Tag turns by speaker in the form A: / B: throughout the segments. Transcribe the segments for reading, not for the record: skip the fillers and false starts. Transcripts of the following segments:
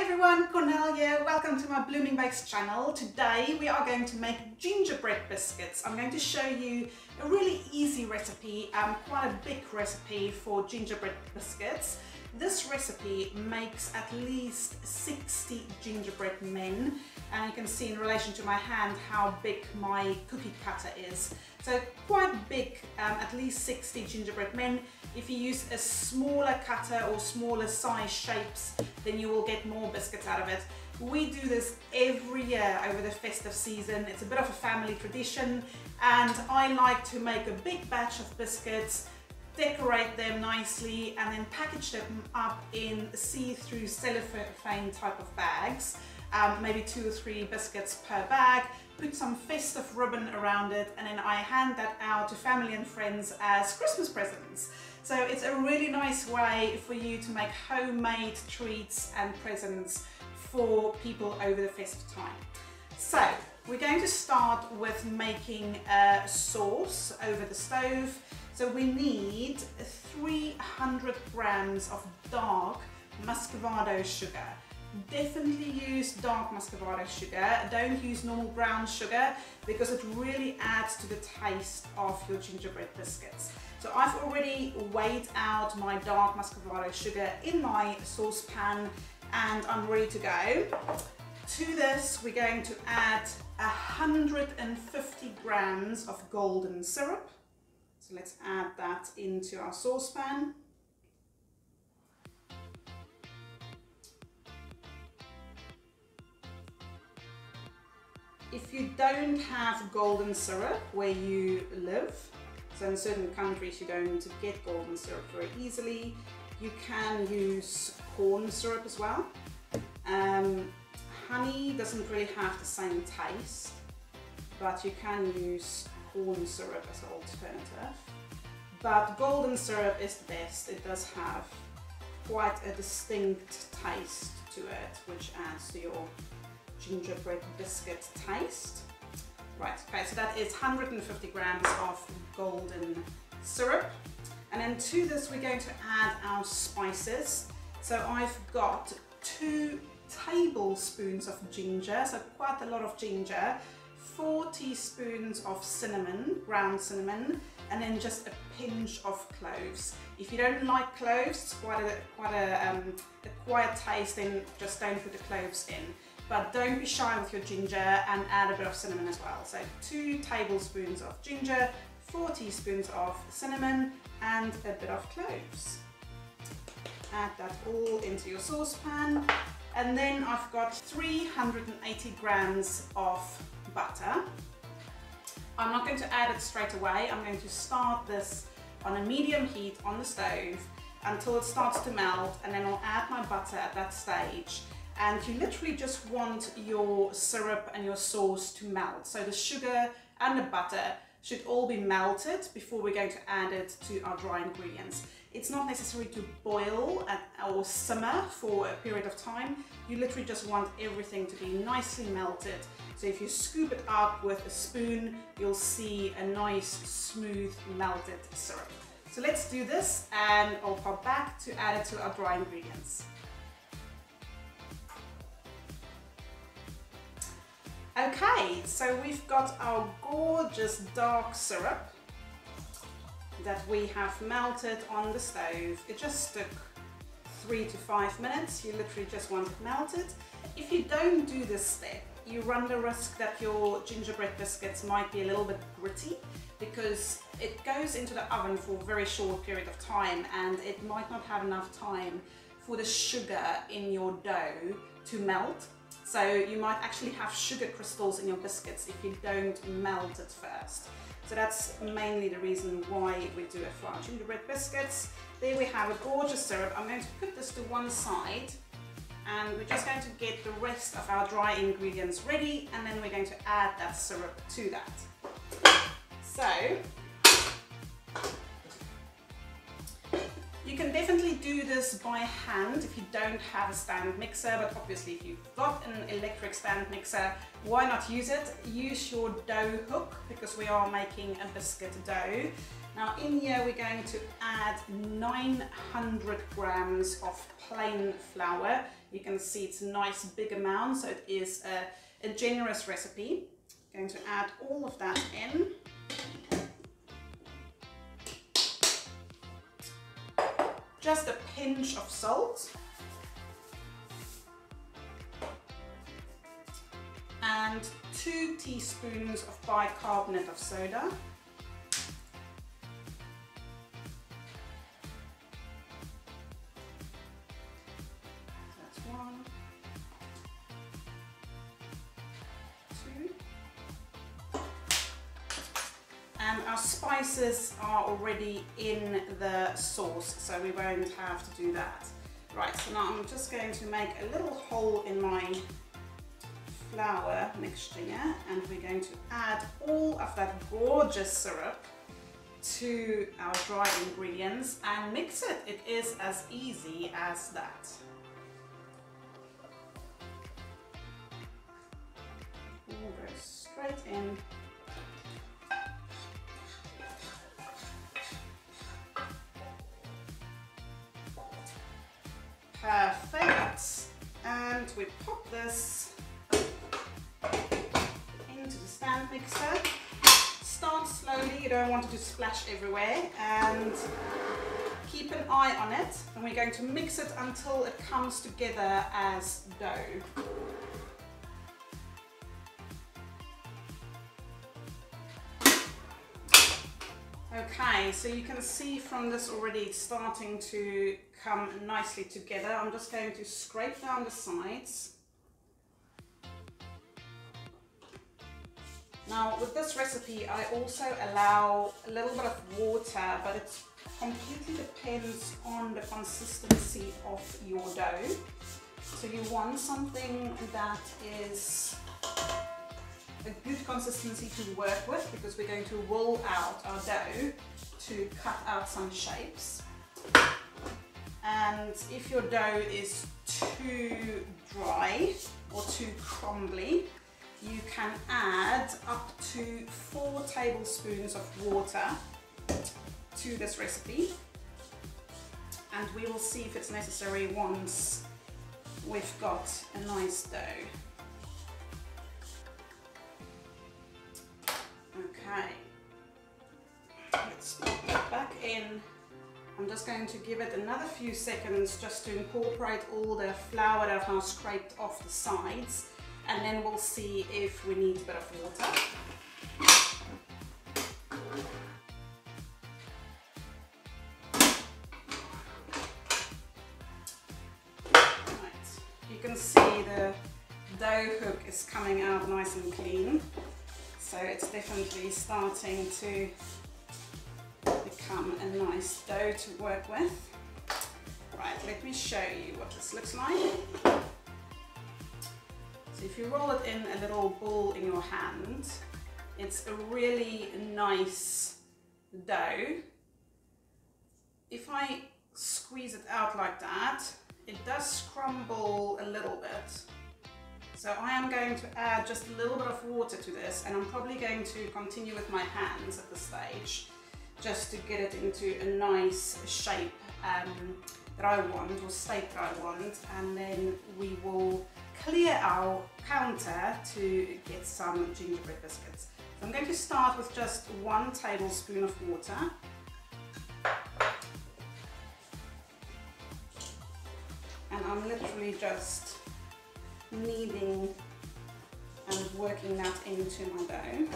A: everyone, Cornell here. Welcome to my Blooming Bakes channel. Today we are going to make gingerbread biscuits. I'm going to show you a really easy recipe, quite a big recipe for gingerbread biscuits. This recipe makes at least 60 gingerbread men, and you can see in relation to my hand how big my cookie cutter is. So quite big, at least 60 gingerbread men. If you use a smaller cutter or smaller size shapes, then you will get more biscuits out of it. We do this every year over the festive season. It's a bit of a family tradition, and I like to make a big batch of biscuits, decorate them nicely, and then package them up in see-through cellophane type of bags. Maybe 2 or 3 biscuits per bag, put some festive ribbon around it, and then I hand that out to family and friends as Christmas presents. So it's a really nice way for you to make homemade treats and presents for people over the festive time. So we're going to start with making a sauce over the stove. So we need 300 grams of dark muscovado sugar. Definitely use dark muscovado sugar. Don't use normal brown sugar because it really adds to the taste of your gingerbread biscuits. So I've already weighed out my dark muscovado sugar in my saucepan and I'm ready to go. To this we're going to add 150 grams of golden syrup. So let's add that into our saucepan. If you don't have golden syrup where you live, so in certain countries you don't get golden syrup very easily, you can use corn syrup as well. Honey doesn't really have the same taste, but you can use corn syrup as an alternative. But golden syrup is the best. It does have quite a distinct taste to it, which adds to your gingerbread biscuit taste. Right, okay, so that is 150 grams of golden syrup. And then to this we're going to add our spices. So I've got 2 tablespoons of ginger, so quite a lot of ginger, 4 teaspoons of cinnamon, ground cinnamon, and then just a pinch of cloves. If you don't like cloves, it's quite a quiet taste, then just don't put the cloves in. But don't be shy with your ginger and add a bit of cinnamon as well. So 2 tablespoons of ginger, 4 teaspoons of cinnamon, and a bit of cloves. Add that all into your saucepan. And then I've got 380 grams of butter. I'm not going to add it straight away. I'm going to start this on a medium heat on the stove until it starts to melt, and then I'll add my butter at that stage. And you literally just want your syrup and your sauce to melt. So the sugar and the butter should all be melted before we're going to add it to our dry ingredients. It's not necessary to boil or simmer for a period of time. You literally just want everything to be nicely melted. So if you scoop it up with a spoon, you'll see a nice, smooth, melted syrup. So let's do this, and I'll pop back to add it to our dry ingredients. Okay, so we've got our gorgeous dark syrup that we have melted on the stove. It just took 3 to 5 minutes. You literally just want it melted. If you don't do this step, you run the risk that your gingerbread biscuits might be a little bit gritty because it goes into the oven for a very short period of time and it might not have enough time for the sugar in your dough to melt. So you might actually have sugar crystals in your biscuits if you don't melt it first. So that's mainly the reason why we do it for our gingerbread biscuits. There we have a gorgeous syrup. I'm going to put this to one side, and we're just going to get the rest of our dry ingredients ready, and then we're going to add that syrup to that. So you can definitely do this by hand if you don't have a stand mixer, but obviously if you've got an electric stand mixer, why not use it? Use your dough hook because we are making a biscuit dough. Now in here we're going to add 900 grams of plain flour. You can see it's a nice big amount, so it is a generous recipe. I'm going to add all of that in. Just a pinch of salt. And 2 teaspoons of bicarbonate of soda. That's 1, 2. And our spices are already in the sauce, so we won't have to do that. Right, so now I'm just going to make a little hole in my flour mixture here, and we're going to add all of that gorgeous syrup to our dry ingredients and mix it. It is as easy as that. All goes straight in. Perfect. And we pop this into the stand mixer. Start slowly, you don't want it to splash everywhere, and keep an eye on it. And we're going to mix it until it comes together as dough. Okay, so you can see from this already it's starting to come nicely together. I'm just going to scrape down the sides. Now with this recipe I also allow a little bit of water, but it completely depends on the consistency of your dough. So you want something that is a good consistency to work with, because we're going to roll out our dough to cut out some shapes. And if your dough is too dry or too crumbly, you can add up to 4 tablespoons of water to this recipe, and we will see if it's necessary once we've got a nice dough. Okay, let's put that back in. I'm just going to give it another few seconds just to incorporate all the flour that I've now scraped off the sides, and then we'll see if we need a bit of water. Right. You can see the dough hook is coming out nice and clean. So it's definitely starting to become a nice dough to work with. Right, let me show you what this looks like. So if you roll it in a little ball in your hand, it's a really nice dough. If I squeeze it out like that, it does crumble a little bit. So I am going to add just a little bit of water to this, and I'm probably going to continue with my hands at this stage, just to get it into a nice shape that I want, or state that I want, and then we will clear our counter to get some gingerbread biscuits. So I'm going to start with just 1 tablespoon of water. And I'm literally just kneading and working that into my dough.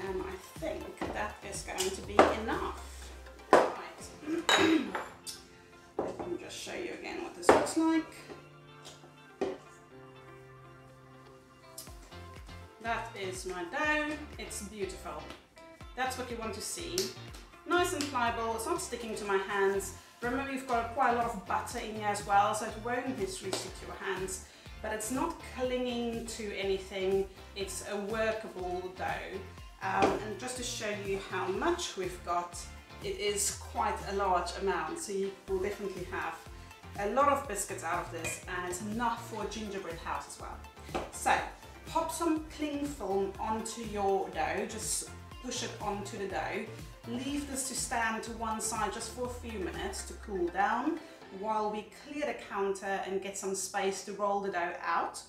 A: And I think that is going to be enough. Right. Let me just show you again what this looks like. That is my dough. It's beautiful. That's what you want to see. Nice and pliable, it's not sticking to my hands. Remember, you've got quite a lot of butter in here as well, so it won't necessarily stick to your hands, but it's not clinging to anything. It's a workable dough. And just to show you how much we've got, it is quite a large amount, so you will definitely have a lot of biscuits out of this, and it's enough for a gingerbread house as well. So pop some cling film onto your dough, just push it onto the dough. Leave this to stand to one side just for a few minutes to cool down while we clear the counter and get some space to roll the dough out.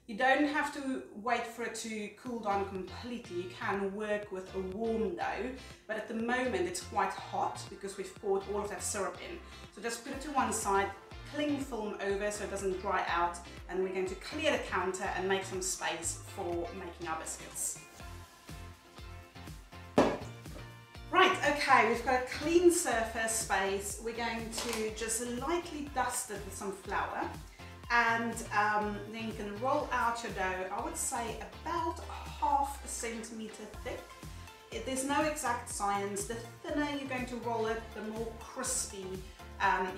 A: You don't have to wait for it to cool down completely. You can work with a warm dough, but at the moment it's quite hot because we've poured all of that syrup in. So just put it to one side, cling film over so it doesn't dry out, and we're going to clear the counter and make some space for making our biscuits. Right, okay, we've got a clean surface space. We're going to just lightly dust it with some flour, and then you can roll out your dough, I would say about ½ centimeter thick. There's no exact science. The thinner you're going to roll it, the more crispy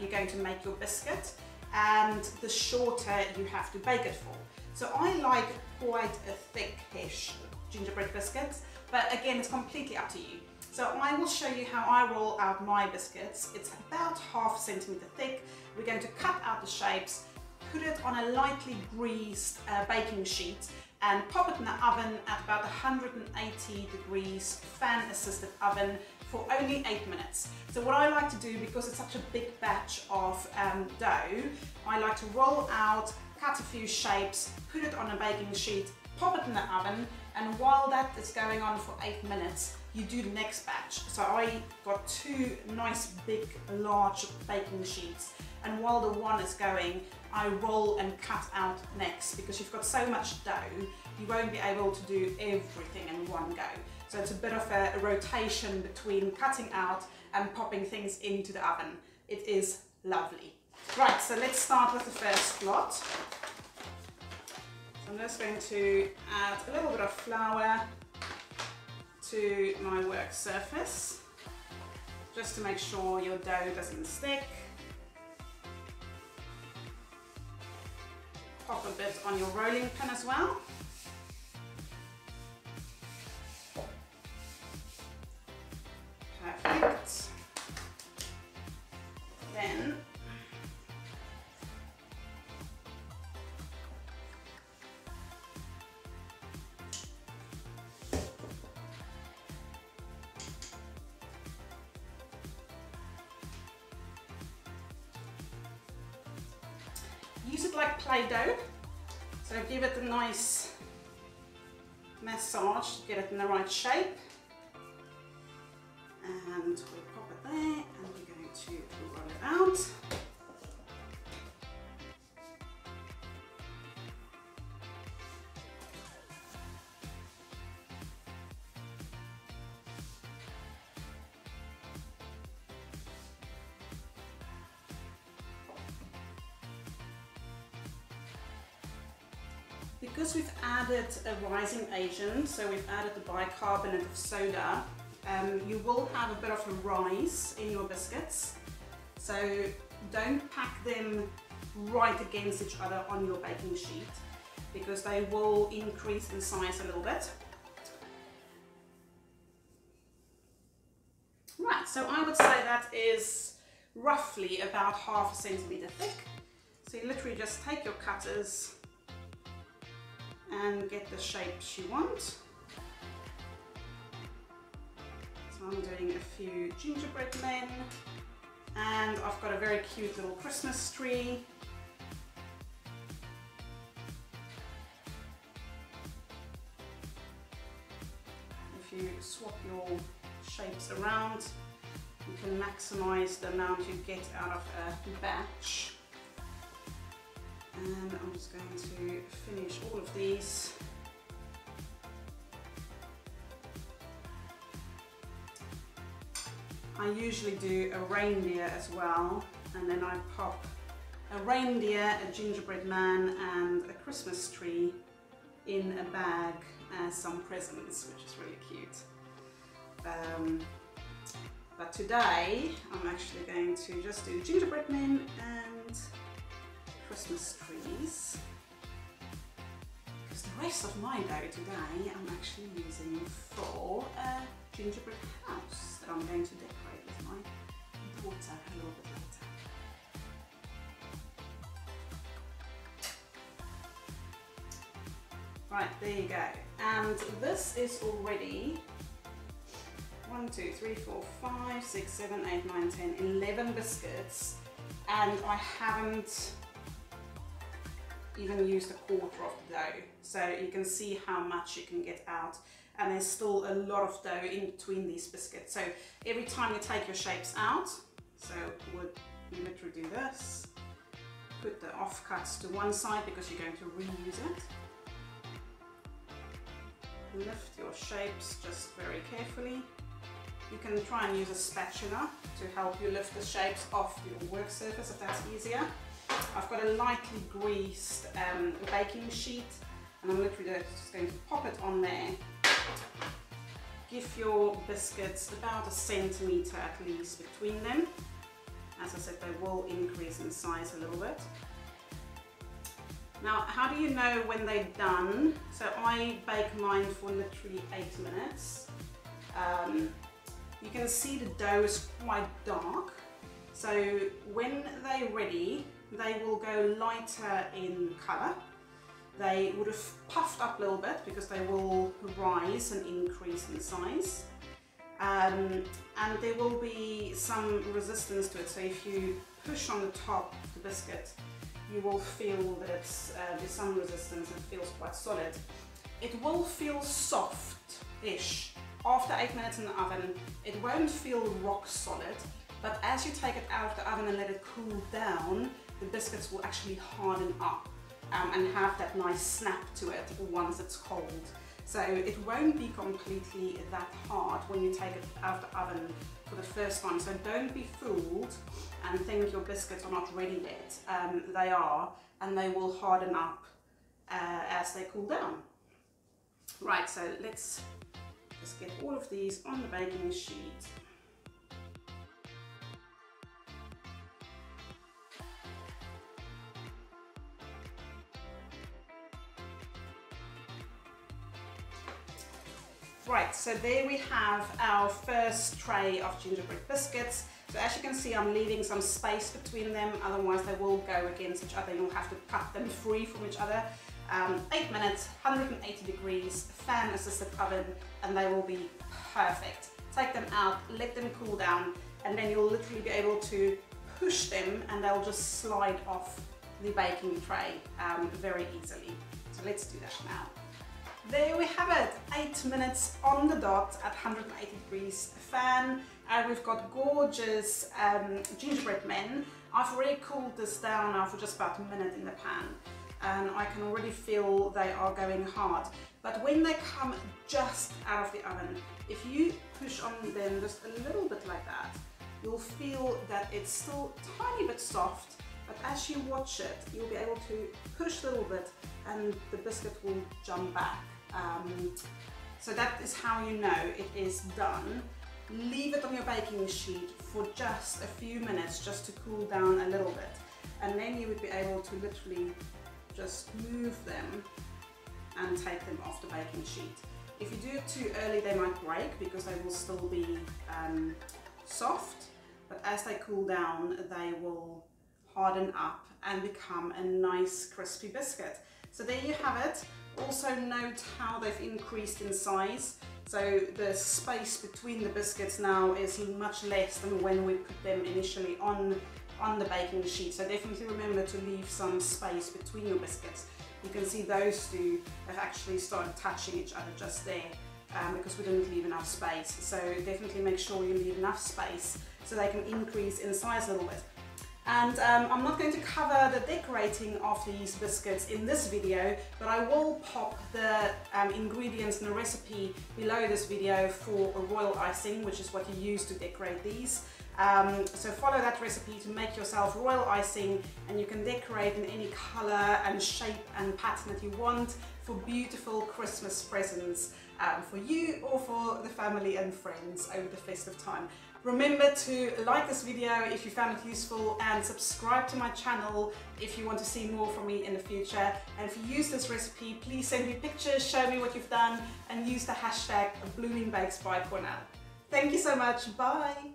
A: you're going to make your biscuit, and the shorter you have to bake it for. So I like quite a thick-ish gingerbread biscuit, but again, it's completely up to you. So I will show you how I roll out my biscuits. It's about ½ centimeter thick. We're going to cut out the shapes, put it on a lightly greased baking sheet, and pop it in the oven at about 180 degrees fan-assisted oven for only 8 minutes. So what I like to do, because it's such a big batch of dough, I like to roll out, cut a few shapes, put it on a baking sheet, pop it in the oven, and while that is going on for 8 minutes, you do the next batch. So I got 2 nice big large baking sheets, and while the one is going, I roll and cut out next, because you've got so much dough, you won't be able to do everything in one go. So it's a bit of a rotation between cutting out and popping things into the oven. It is lovely. Right, so let's start with the first lot. So I'm just going to add a little bit of flour to my work surface, just to make sure your dough doesn't stick. Pop a bit on your rolling pin as well. Perfect. Then use it like Play-Doh, so give it a nice massage to get it in the right shape, and we'll pop it there, and we're going to roll it out. Because we've added a rising agent, so we've added the bicarbonate of soda, you will have a bit of a rise in your biscuits. So don't pack them right against each other on your baking sheet, because they will increase in size a little bit. Right, so I would say that is roughly about ½ centimeter thick. So you literally just take your cutters and get the shapes you want. So I'm doing a few gingerbread men, and I've got a very cute little Christmas tree. If you swap your shapes around, you can maximize the amount you get out of a batch. And I'm just going to finish all of these. I usually do a reindeer as well, and then I pop a reindeer, a gingerbread man, and a Christmas tree in a bag as some presents, which is really cute. But today I'm actually going to just do gingerbread men and Christmas trees, because the rest of my dough today I'm actually using for a gingerbread house that I'm going to decorate with my daughter a little bit later. Right, there you go. And this is already 1, 2, 3, 4, 5, 6, 7, 8, 9, 10, 11 biscuits, and I haven't even used a quarter of the dough. So you can see how much you can get out, and there's still a lot of dough in between these biscuits. So every time you take your shapes out, so you literally do this, put the offcuts to one side because you're going to reuse it. Lift your shapes just very carefully. You can try and use a spatula to help you lift the shapes off your work surface if that's easier. I've got a lightly greased baking sheet, and I'm literally just going to pop it on there. Give your biscuits about 1 centimetre at least between them. As I said, they will increase in size a little bit. Now, how do you know when they're done? So I bake mine for literally 8 minutes. You can see the dough is quite dark. So when they're ready, they will go lighter in colour. They would have puffed up a little bit because they will rise and increase in size. And there will be some resistance to it. So if you push on the top of the biscuit, you will feel that there's some resistance and it feels quite solid. It will feel soft-ish after 8 minutes in the oven. It won't feel rock solid, but as you take it out of the oven and let it cool down, the biscuits will actually harden up and have that nice snap to it once it's cold. So it won't be completely that hard when you take it out of the oven for the first time. So don't be fooled and think your biscuits are not ready yet. They are, and they will harden up as they cool down. Right, so let's just get all of these on the baking sheet. Right, so there we have our first tray of gingerbread biscuits. So as you can see, I'm leaving some space between them, otherwise they will go against each other. You'll have to cut them free from each other. 8 minutes, 180 degrees, fan assisted oven, and they will be perfect. Take them out, let them cool down, and then you'll literally be able to push them and they'll just slide off the baking tray very easily. So let's do that now. There we have it, 8 minutes on the dot at 180 degrees fan. We've got gorgeous gingerbread men. I've already cooled this down now for just about a minute in the pan, and I can already feel they are going hard. But when they come just out of the oven, if you push on them just a little bit like that, you'll feel that it's still a tiny bit soft, but as you watch it, you'll be able to push a little bit and the biscuit will jump back. So that is how you know it is done. Leave it on your baking sheet for just a few minutes just to cool down a little bit, and then you would be able to literally just move them and take them off the baking sheet. If you do it too early, they might break because they will still be soft, but as they cool down, they will harden up and become a nice crispy biscuit. So there you have it. Also note how they've increased in size. So the space between the biscuits now is much less than when we put them initially on the baking sheet. So definitely remember to leave some space between your biscuits. You can see those two have actually started touching each other just there because we didn't leave enough space. So definitely make sure you leave enough space so they can increase in size a little bit. And I'm not going to cover the decorating of these biscuits in this video, but I will pop the ingredients and the recipe below this video for a royal icing, which is what you use to decorate these. So follow that recipe to make yourself royal icing, and you can decorate in any color and shape and pattern that you want for beautiful Christmas presents for you or for the family and friends over the festive time. Remember to like this video if you found it useful, and subscribe to my channel if you want to see more from me in the future. And if you use this recipe, please send me pictures, show me what you've done, and use the hashtag #BloomingBakesByCornell. Thank you so much, bye!